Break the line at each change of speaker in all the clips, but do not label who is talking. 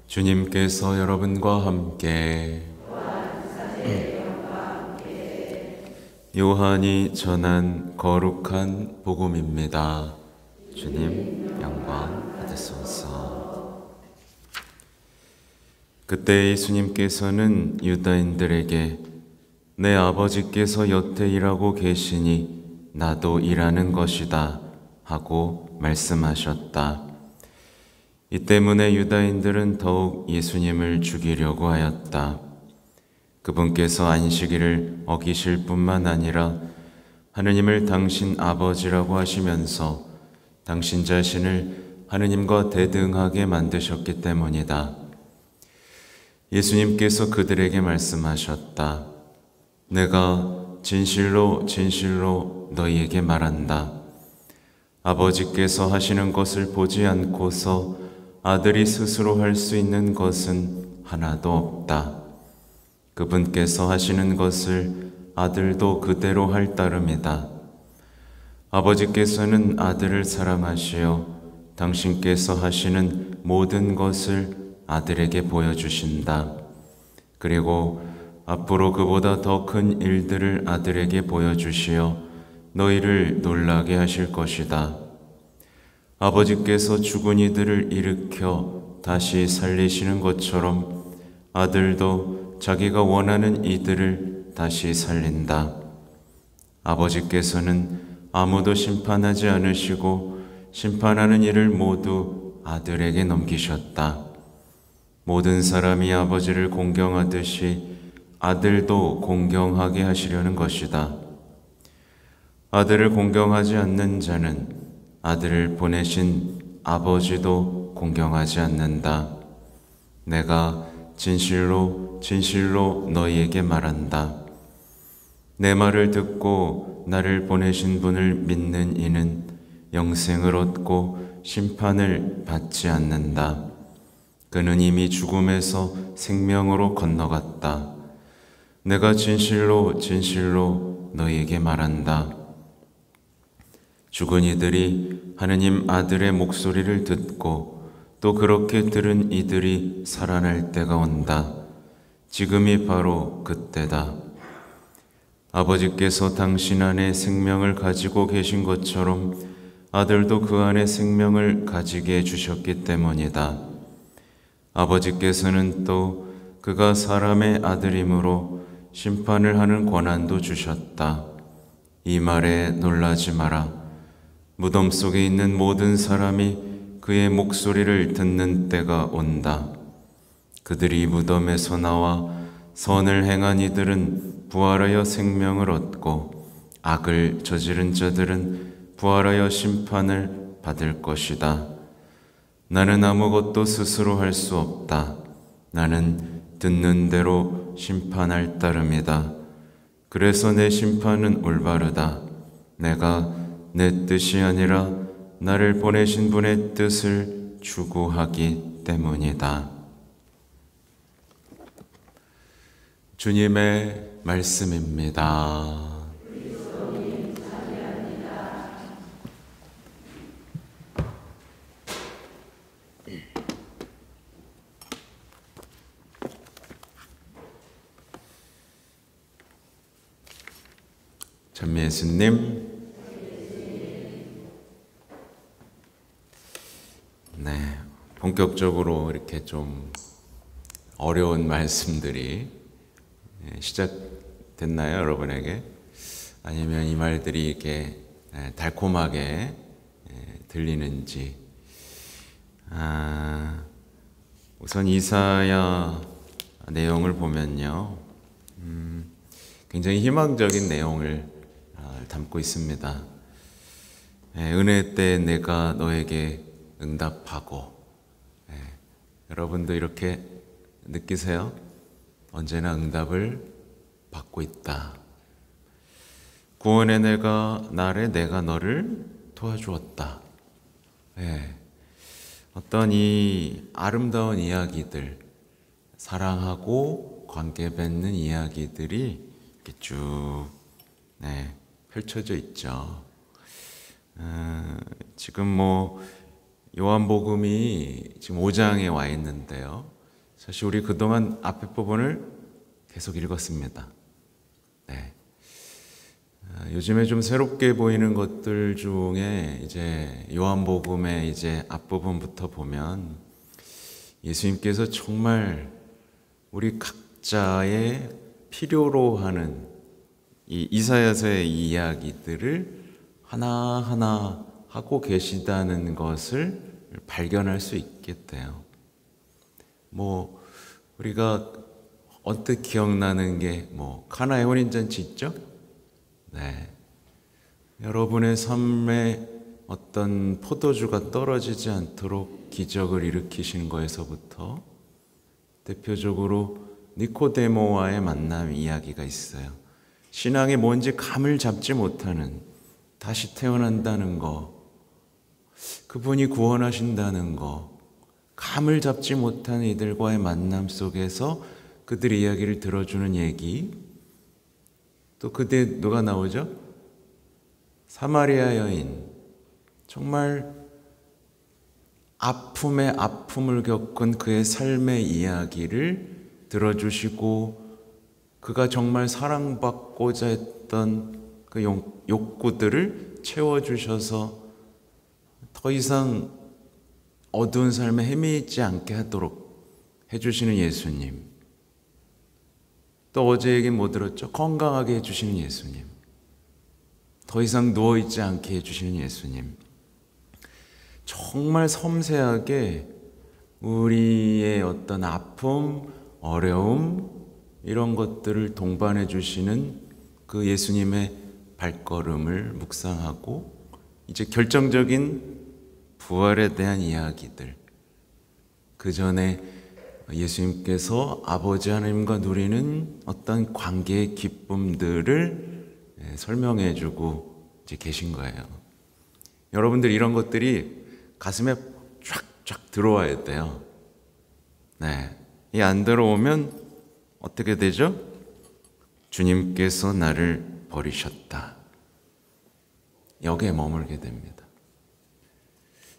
주님께서 여러분과 함께 요한이 전한 거룩한 복음입니다. 주님 영광 받으소서. 그때 예수님께서는 유다인들에게 내 아버지께서 여태 일하고 계시니 나도 일하는 것이다 하고 말씀하셨다. 이 때문에 유다인들은 더욱 예수님을 죽이려고 하였다. 그분께서 안식일을 어기실 뿐만 아니라 하느님을 당신 아버지라고 하시면서 당신 자신을 하느님과 대등하게 만드셨기 때문이다. 예수님께서 그들에게 말씀하셨다. 내가 진실로 진실로 너희에게 말한다. 아버지께서 하시는 것을 보지 않고서 아들이 스스로 할 수 있는 것은 하나도 없다. 그분께서 하시는 것을 아들도 그대로 할 따름이다. 아버지께서는 아들을 사랑하시어 당신께서 하시는 모든 것을 아들에게 보여주신다. 그리고 앞으로 그보다 더 큰 일들을 아들에게 보여주시어 너희를 놀라게 하실 것이다. 아버지께서 죽은 이들을 일으켜 다시 살리시는 것처럼 아들도 자기가 원하는 이들을 다시 살린다. 아버지께서는 아무도 심판하지 않으시고 심판하는 일을 모두 아들에게 넘기셨다. 모든 사람이 아버지를 공경하듯이 아들도 공경하게 하시려는 것이다. 아들을 공경하지 않는 자는 아들을 보내신 아버지도 공경하지 않는다. 내가 진실로 진실로 너희에게 말한다. 내 말을 듣고 나를 보내신 분을 믿는 이는 영생을 얻고 심판을 받지 않는다. 그는 이미 죽음에서 생명으로 건너갔다. 내가 진실로 진실로 너희에게 말한다. 죽은 이들이 하느님 아들의 목소리를 듣고 또 그렇게 들은 이들이 살아날 때가 온다. 지금이 바로 그때다. 아버지께서 당신 안에 생명을 가지고 계신 것처럼 아들도 그 안에 생명을 가지게 해주셨기 때문이다. 아버지께서는 또 그가 사람의 아들이므로 심판을 하는 권한도 주셨다. 이 말에 놀라지 마라. 무덤 속에 있는 모든 사람이 그의 목소리를 듣는 때가 온다. 그들이 무덤에서 나와 선을 행한 이들은 부활하여 생명을 얻고 악을 저지른 자들은 부활하여 심판을 받을 것이다. 나는 아무것도 스스로 할 수 없다. 나는 듣는 대로 심판할 따름이다. 그래서 내 심판은 올바르다. 내가 내 뜻이 아니라 나를 보내신 분의 뜻을 추구하기 때문이다. 주님의 말씀입니다. 참 예수님, 네, 본격적으로 이렇게 좀 어려운 말씀들이 시작됐나요, 여러분에게? 아니면 이 말들이 이렇게 달콤하게 들리는지. 우선 이사야 내용을 보면요, 굉장히 희망적인 내용을 담고 있습니다. 은혜 때 내가 너에게 응답하고. 여러분도 이렇게 느끼세요? 언제나 응답을 받고 있다. 구원의 날에 내가 너를 도와주었다. 어떤 이 아름다운 이야기들, 사랑하고 관계 맺는 이야기들이 이렇게 쭉 펼쳐져 있죠. 지금 요한복음이 지금 5장에 와 있는데요. 사실 우리 그동안 앞에 부분을 계속 읽었습니다. 네. 요즘에 좀 새롭게 보이는 것들 중에 이제 요한복음의 이제 앞부분부터 보면 예수님께서 정말 우리 각자의 필요로 하는 이 이사야서의 이야기들을 하나하나 하고 계시다는 것을 발견할 수 있게 돼요. 뭐 우리가 언뜻 기억나는 게 카나의 혼인잔치 있죠? 네. 여러분의 삶에 어떤 포도주가 떨어지지 않도록 기적을 일으키신 거에서부터 대표적으로 니코데모와의 만남 이야기가 있어요. 신앙이 뭔지 감을 잡지 못하는, 다시 태어난다는 거, 그분이 구원하신다는 거, 감을 잡지 못하는 이들과의 만남 속에서 그들의 이야기를 들어주는 얘기. 또 그때 누가 나오죠? 사마리아 여인. 정말 아픔에 아픔을 겪은 그의 삶의 이야기를 들어주시고, 그가 정말 사랑받고자 했던 그 욕구들을 채워주셔서 더 이상 어두운 삶에 헤매지 않게 하도록 해주시는 예수님. 또 어제 얘기 뭐 들었죠? 건강하게 해주시는 예수님. 더 이상 누워있지 않게 해주시는 예수님. 정말 섬세하게 우리의 어떤 아픔, 어려움 이런 것들을 동반해 주시는 그 예수님의 발걸음을 묵상하고, 이제 결정적인 부활에 대한 이야기들, 그 전에 예수님께서 아버지 하나님과 누리는 어떤 관계의 기쁨들을 설명해 주고 이제 계신 거예요. 여러분들 이런 것들이 가슴에 쫙쫙 들어와야 돼요. 네. 이 안 들어오면 어떻게 되죠? 주님께서 나를 버리셨다. 여기에 머물게 됩니다.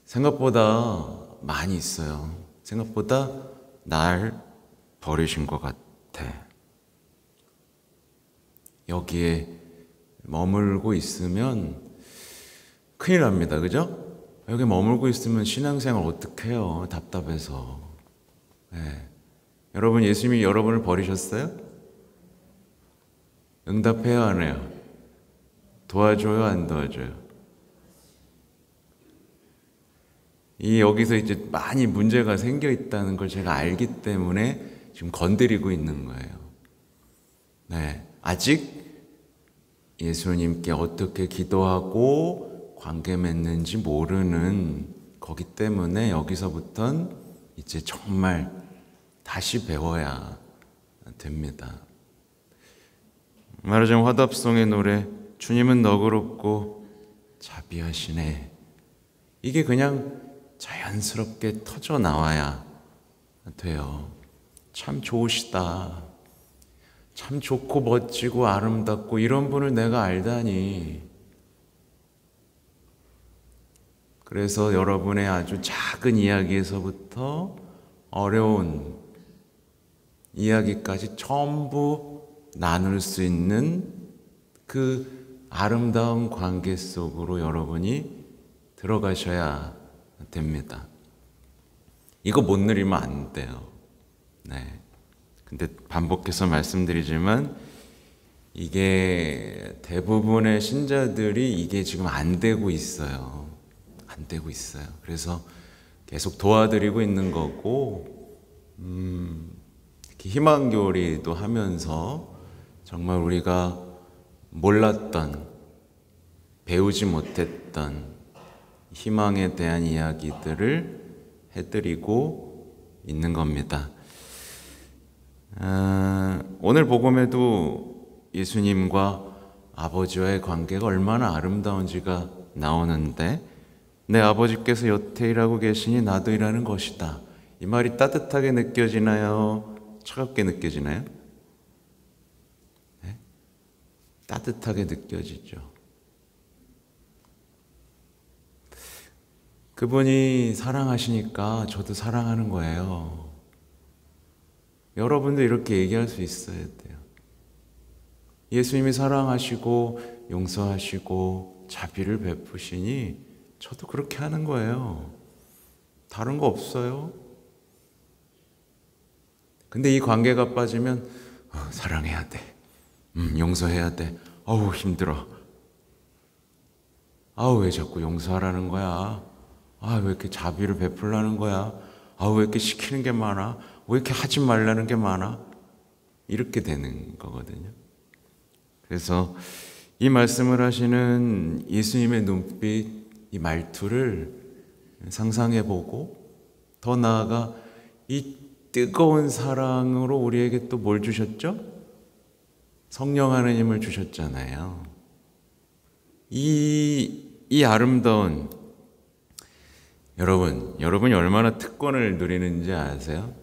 생각보다 많이 있어요. 생각보다 날 버리신 것 같아. 여기에 머물고 있으면 큰일 납니다. 그죠? 여기 머물고 있으면 신앙생활 어떻게 해요? 답답해서. 네. 여러분, 예수님이 여러분을 버리셨어요? 응답해요, 안 해요? 도와줘요, 안 도와줘요? 여기서 이제 많이 문제가 생겨 있다는 걸 제가 알기 때문에 지금 건드리고 있는 거예요. 네. 아직 예수님께 어떻게 기도하고 관계 맺는지 모르는 거기 때문에 여기서부터는 이제 정말 다시 배워야 됩니다. 말하자면 화답송의 노래, 주님은 너그럽고 자비하시네. 이게 그냥 자연스럽게 터져 나와야 돼요. 참 좋으시다. 참 좋고 멋지고 아름답고 이런 분을 내가 알다니. 그래서 여러분의 아주 작은 이야기에서부터 어려운 이야기까지 전부 나눌 수 있는 그 아름다운 관계 속으로 여러분이 들어가셔야 됩니다. 이거 못 누리면 안 돼요. 네. 근데 반복해서 말씀드리지만 이게 대부분의 신자들이 이게 지금 안 되고 있어요. 안 되고 있어요. 그래서 계속 도와드리고 있는 거고, 특히 희망교리도 하면서 정말 우리가 몰랐던, 배우지 못했던 희망에 대한 이야기들을 해드리고 있는 겁니다. 오늘 복음에도 예수님과 아버지와의 관계가 얼마나 아름다운지가 나오는데, 내 아버지께서 여태 일하고 계시니 나도 일하는 것이다. 이 말이 따뜻하게 느껴지나요? 차갑게 느껴지나요? 네? 따뜻하게 느껴지죠. 그분이 사랑하시니까 저도 사랑하는 거예요. 여러분도 이렇게 얘기할 수 있어야 돼요. 예수님이 사랑하시고 용서하시고 자비를 베푸시니 저도 그렇게 하는 거예요. 다른 거 없어요. 근데 이 관계가 빠지면 사랑해야 돼. 용서해야 돼. 어우 힘들어. 아우 왜 자꾸 용서하라는 거야. 아 왜 이렇게 자비를 베풀라는 거야. 아 왜 이렇게 시키는 게 많아. 왜 이렇게 하지 말라는 게 많아. 이렇게 되는 거거든요. 그래서 이 말씀을 하시는 예수님의 눈빛, 이 말투를 상상해보고 더 나아가 이 뜨거운 사랑으로 우리에게 또 뭘 주셨죠? 성령 하나님을 주셨잖아요. 이 아름다운 여러분이 얼마나 특권을 누리는지 아세요?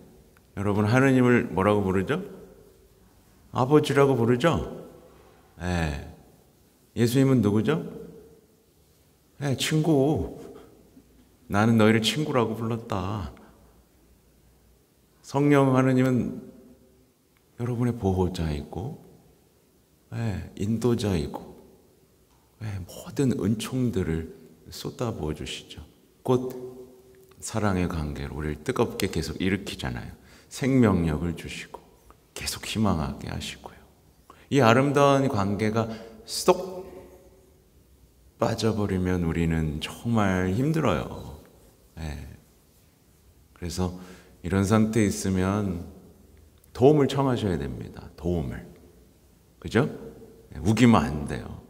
여러분 하나님을 뭐라고 부르죠? 아버지라고 부르죠? 네. 예수님은 누구죠? 네, 친구. 나는 너희를 친구라고 불렀다. 성령 하나님은 여러분의 보호자이고 인도자이고 모든 은총들을 쏟아부어 주시죠. 곧 사랑의 관계로 우리를 뜨겁게 계속 일으키잖아요. 생명력을 주시고 계속 희망하게 하시고요. 이 아름다운 관계가 쏙 빠져버리면 우리는 정말 힘들어요. 그래서 이런 상태에 있으면 도움을 청하셔야 됩니다. 도움을. 그죠? 우기면 안 돼요.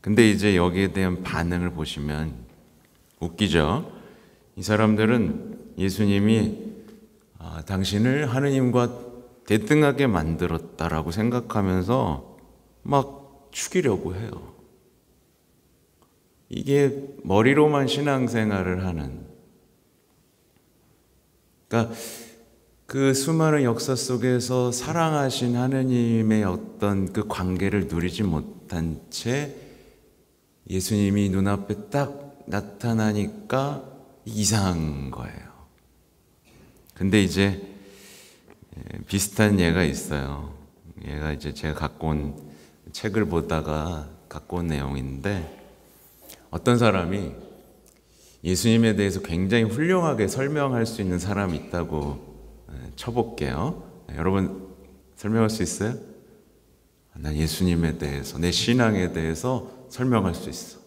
근데 이제 여기에 대한 반응을 보시면 웃기죠? 이 사람들은 예수님이 당신을 하느님과 대등하게 만들었다라고 생각하면서 막 죽이려고 해요. 이게 머리로만 신앙생활을 하는, 그러니까 그 수많은 역사 속에서 사랑하신 하느님의 어떤 그 관계를 누리지 못한 채 예수님이 눈앞에 딱 나타나니까 이상한 거예요. 근데 이제 비슷한 예가 있어요. 얘가 이제 제가 갖고 온 책을 보다가 갖고 온 내용인데, 어떤 사람이 예수님에 대해서 굉장히 훌륭하게 설명할 수 있는 사람이 있다고 쳐볼게요. 여러분 설명할 수 있어요? 난 예수님에 대해서, 내 신앙에 대해서 설명할 수 있어.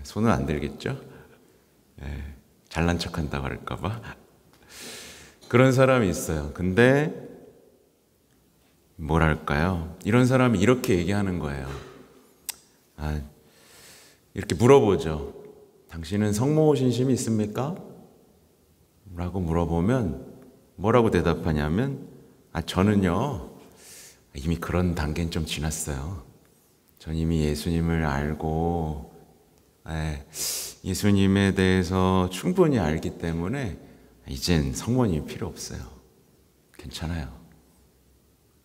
손은 안 들겠죠? 잘난 척한다고 할까 봐. 그런 사람이 있어요. 근데 뭐랄까요? 이런 사람이 이렇게 얘기하는 거예요. 이렇게 물어보죠. 당신은 성모 신심이 있습니까? 라고 물어보면 뭐라고 대답하냐면 저는요 이미 그런 단계는 좀 지났어요. 전 이미 예수님을 알고 예수님에 대해서 충분히 알기 때문에 이젠 성모님이 필요 없어요. 괜찮아요.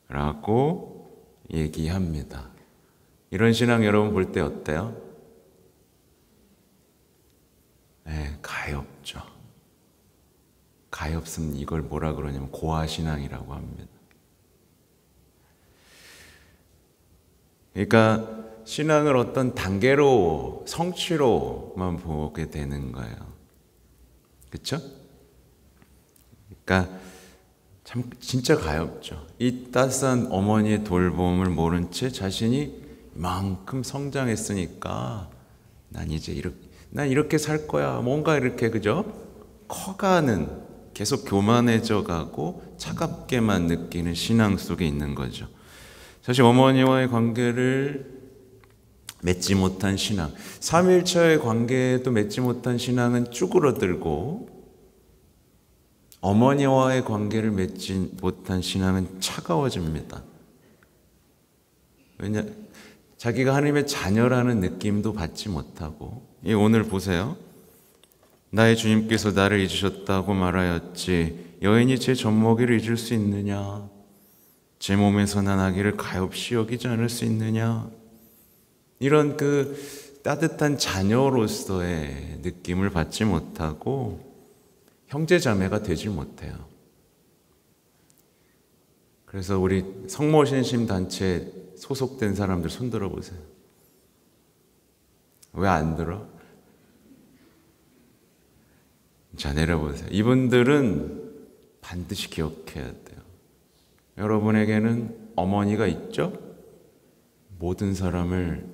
라고 얘기합니다. 이런 신앙 여러분 볼 때 어때요? 가엾죠. 가엾은 이걸 뭐라 그러냐면 고아신앙이라고 합니다. 그러니까 신앙을 어떤 단계로, 성취로만 보게 되는 거예요. 그렇죠? 그러니까 참 진짜 가엾죠. 이 따스한 어머니의 돌봄을 모른 채 자신이 이만큼 성장했으니까 난 이렇게 살 거야. 뭔가 이렇게 그죠? 커가는, 계속 교만해져 가고 차갑게만 느끼는 신앙 속에 있는 거죠. 사실 어머니와의 관계를 맺지 못한 신앙, 삼일체의 관계도 맺지 못한 신앙은 쭈그러들고, 어머니와의 관계를 맺지 못한 신앙은 차가워집니다. 왜냐, 자기가 하나님의 자녀라는 느낌도 받지 못하고. 오늘 보세요. 나의 주님께서 나를 잊으셨다고 말하였지 여인이 제 젖먹이를 잊을 수 있느냐? 제 몸에서 난 아기를 가엾이 여기지 않을 수 있느냐? 이런 그 따뜻한 자녀로서의 느낌을 받지 못하고 형제자매가 되지 못해요. 그래서 우리 성모신심 단체에 소속된 사람들 손 들어보세요. 왜 안 들어? 자, 내려보세요. 이분들은 반드시 기억해야 돼요. 여러분에게는 어머니가 있죠? 모든 사람을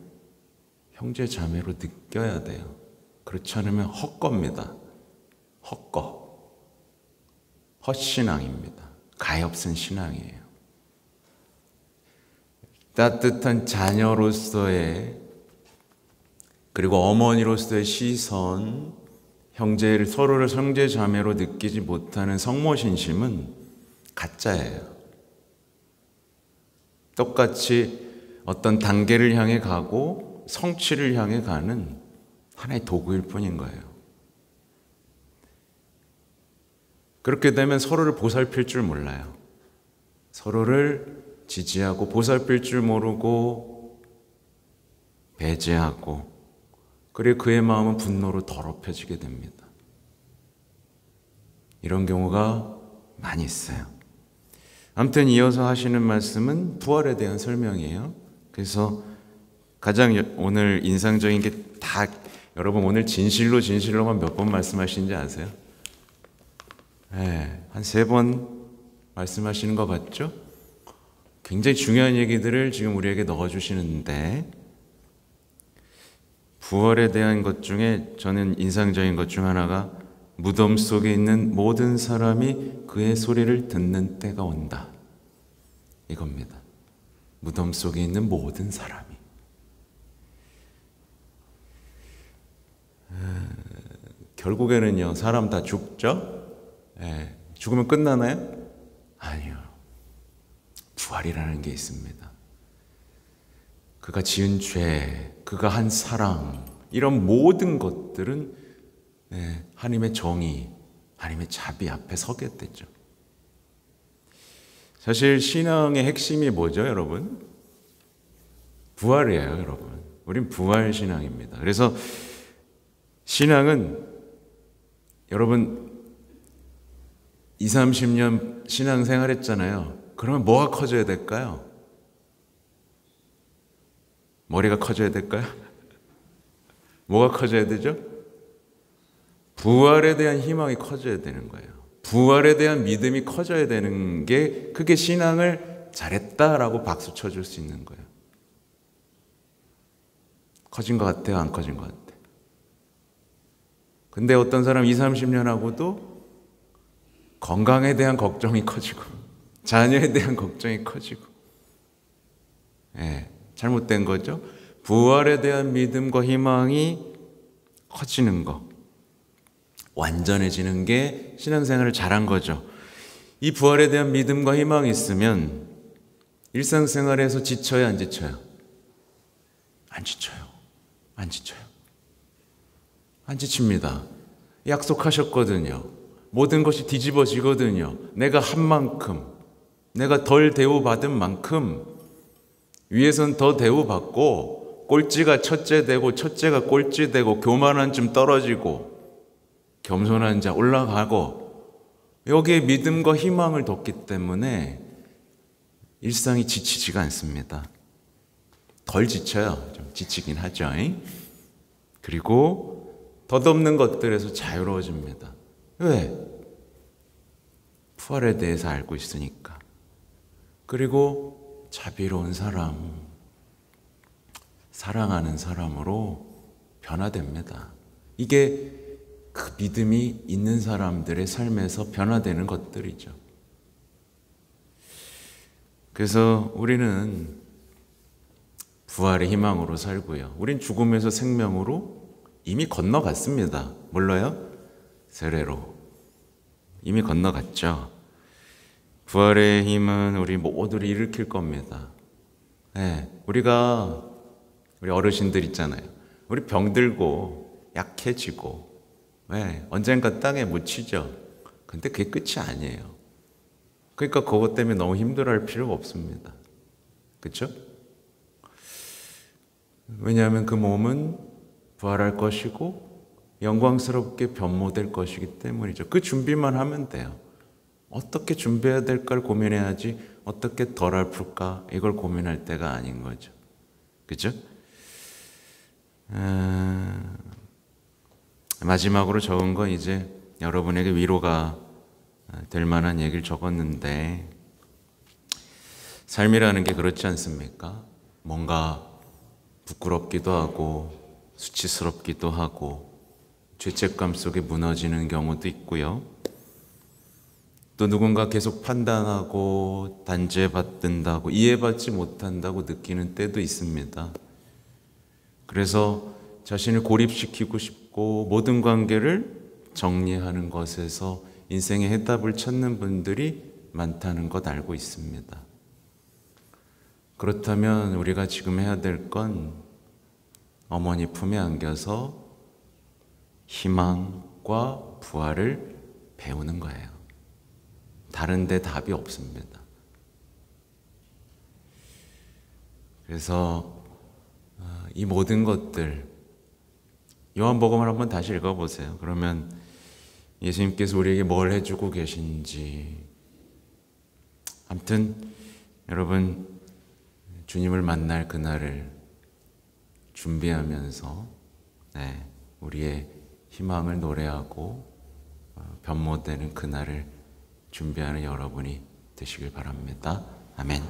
형제 자매로 느껴야 돼요. 그렇지 않으면 헛겁니다. 헛거. 헛신앙입니다. 가엾은 신앙이에요. 따뜻한 자녀로서의 그리고 어머니로서의 시선, 서로를 형제 자매로 느끼지 못하는 성모신심은 가짜예요. 똑같이 어떤 단계를 향해 가고 성취를 향해 가는 하나의 도구일 뿐인 거예요. 그렇게 되면 서로를 보살필 줄 몰라요. 서로를 지지하고 보살필 줄 모르고 배제하고, 그리고 그의 마음은 분노로 더럽혀지게 됩니다. 이런 경우가 많이 있어요. 아무튼 이어서 하시는 말씀은 부활에 대한 설명이에요. 그래서 가장 오늘 인상적인 게 다, 여러분 오늘 진실로만 몇 번 말씀하시는지 아세요? 네, 한 3번 말씀하시는 것 같죠? 굉장히 중요한 얘기들을 지금 우리에게 넣어주시는데, 부활에 대한 것 중에 저는 인상적인 것 중 하나가 무덤 속에 있는 모든 사람이 그의 소리를 듣는 때가 온다. 이겁니다. 무덤 속에 있는 모든 사람이. 결국에는요, 사람 다 죽죠? 죽으면 끝나나요? 아니요. 부활이라는 게 있습니다. 그가 지은 죄, 그가 한 사랑, 이런 모든 것들은 하나님의 정의, 하나님의 자비 앞에 서게 되죠. 사실 신앙의 핵심이 뭐죠, 여러분? 부활이에요, 여러분. 우린 부활 신앙입니다. 그래서 신앙은 여러분 20, 30년 신앙생활 했잖아요. 그러면 뭐가 커져야 될까요? 머리가 커져야 될까요? 뭐가 커져야 되죠? 부활에 대한 희망이 커져야 되는 거예요. 부활에 대한 믿음이 커져야 되는 게, 그게 신앙을 잘했다라고 박수 쳐줄 수 있는 거예요. 커진 것 같아요? 안 커진 것 같아요? 근데 어떤 사람 20, 30년 하고도 건강에 대한 걱정이 커지고 자녀에 대한 걱정이 커지고, 잘못된 거죠. 부활에 대한 믿음과 희망이 커지는 거, 완전해지는 게 신앙생활을 잘한 거죠. 이 부활에 대한 믿음과 희망이 있으면 일상생활에서 지쳐요, 안 지쳐요? 안 지쳐요. 안 지쳐요. 안 지칩니다. 약속하셨거든요. 모든 것이 뒤집어지거든요. 내가 한 만큼, 내가 덜 대우받은 만큼 위에선 더 대우받고, 꼴찌가 첫째 되고 첫째가 꼴찌 되고, 교만한 좀 떨어지고 겸손한 자 올라가고, 여기에 믿음과 희망을 뒀기 때문에 일상이 지치지가 않습니다. 덜 지쳐요. 좀 지치긴 하죠. 그리고 덧없는 것들에서 자유로워집니다. 왜? 부활에 대해서 알고 있으니까. 그리고 자비로운 사람, 사랑하는 사람으로 변화됩니다. 이게 그 믿음이 있는 사람들의 삶에서 변화되는 것들이죠. 그래서 우리는 부활의 희망으로 살고요. 우린 죽음에서 생명으로 이미 건너갔습니다. 몰라요? 세례로 이미 건너갔죠. 부활의 힘은 우리 모두를 일으킬 겁니다. 우리 어르신들 있잖아요. 우리 병들고 약해지고 언젠가 땅에 묻히죠. 근데 그게 끝이 아니에요. 그러니까 그것 때문에 너무 힘들어할 필요가 없습니다. 그렇죠? 왜냐하면 그 몸은 부활할 것이고 영광스럽게 변모될 것이기 때문이죠. 그 준비만 하면 돼요. 어떻게 준비해야 될까를 고민해야지 어떻게 덜 아플까 이걸 고민할 때가 아닌 거죠. 그죠? 마지막으로 적은 건 이제 여러분에게 위로가 될 만한 얘기를 적었는데, 삶이라는 게 그렇지 않습니까? 뭔가 부끄럽기도 하고 수치스럽기도 하고 죄책감 속에 무너지는 경우도 있고요. 또 누군가 계속 판단하고 단죄받는다고, 이해받지 못한다고 느끼는 때도 있습니다. 그래서 자신을 고립시키고 싶고 모든 관계를 정리하는 것에서 인생의 해답을 찾는 분들이 많다는 것 알고 있습니다. 그렇다면 우리가 지금 해야 될 건 어머니 품에 안겨서 희망과 부활을 배우는 거예요. 다른 데 답이 없습니다. 그래서 이 모든 것들, 요한복음을 한번 다시 읽어보세요. 그러면 예수님께서 우리에게 뭘 해주고 계신지, 아무튼 여러분 주님을 만날 그날을 준비하면서 우리의 희망을 노래하고 변모되는 그날을 준비하는 여러분이 되시길 바랍니다. 아멘.